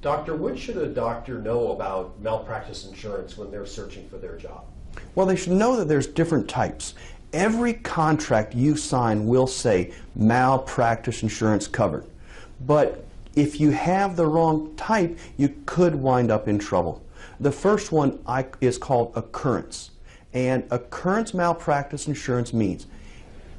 Doctor, what should a doctor know about malpractice insurance when they're searching for their job? Well, they should know that there's different types. Every contract you sign will say malpractice insurance covered. But if you have the wrong type, you could wind up in trouble. The first one is called occurrence. And occurrence malpractice insurance means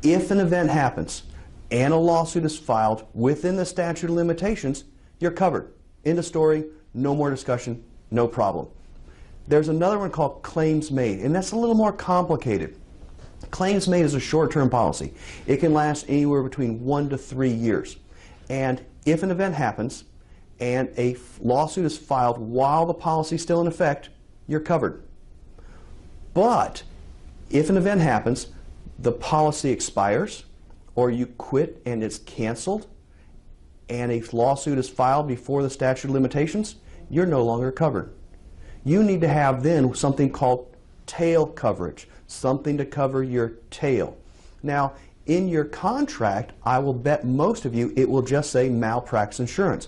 if an event happens and a lawsuit is filed within the statute of limitations, you're covered. End of story, no more discussion, no problem. There's another one called claims made, and that's a little more complicated. Claims made is a short-term policy. It can last anywhere between 1 to 3 years. And if an event happens and a lawsuit is filed while the policy is still in effect, you're covered. But if an event happens, the policy expires, or you quit and it's canceled, and a lawsuit is filed before the statute of limitations, you're no longer covered. You need to have then something called tail coverage, something to cover your tail. Now, in your contract, I will bet most of you it will just say malpractice insurance.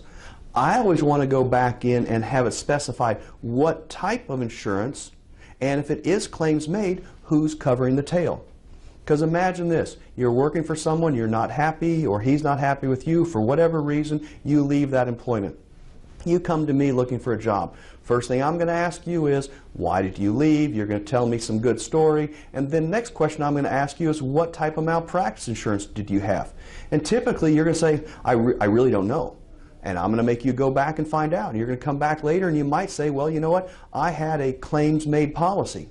I always want to go back in and have it specified what type of insurance, and if it is claims made, who's covering the tail. Because imagine this, you're working for someone, you're not happy, or he's not happy with you for whatever reason, you leave that employment. You come to me looking for a job. First thing I'm going to ask you is, why did you leave? You're going to tell me some good story. And then next question I'm going to ask you is, what type of malpractice insurance did you have? And typically you're going to say, I really don't know. And I'm going to make you go back and find out. And you're going to come back later and you might say, well, you know what? I had a claims made policy.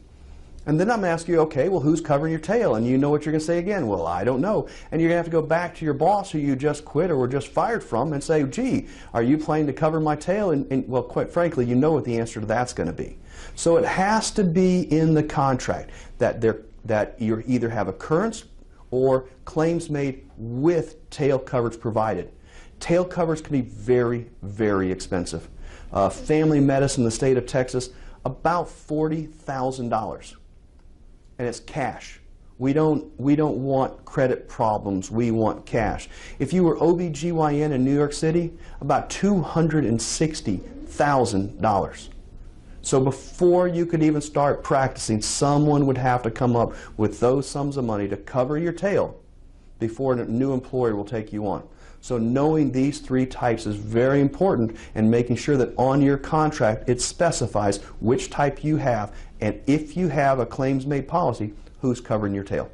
And then I'm going to ask you, okay, well, who's covering your tail? And you know what you're going to say again. Well, I don't know. And you're going to have to go back to your boss who you just quit or were just fired from and say, gee, are you planning to cover my tail? And well, quite frankly, you know what the answer to that's going to be. So it has to be in the contract that you either have occurrence or claims made with tail coverage provided. Tail coverage can be very, very expensive. Family medicine in the state of Texas, about $40,000. And it's cash. We don't want credit problems, we want cash. If you were OB/GYN in New York City, about $260,000. So before you could even start practicing, someone would have to come up with those sums of money to cover your tail before a new employer will take you on. So knowing these three types is very important, and making sure that on your contract it specifies which type you have, and if you have a claims made policy, who's covering your tail.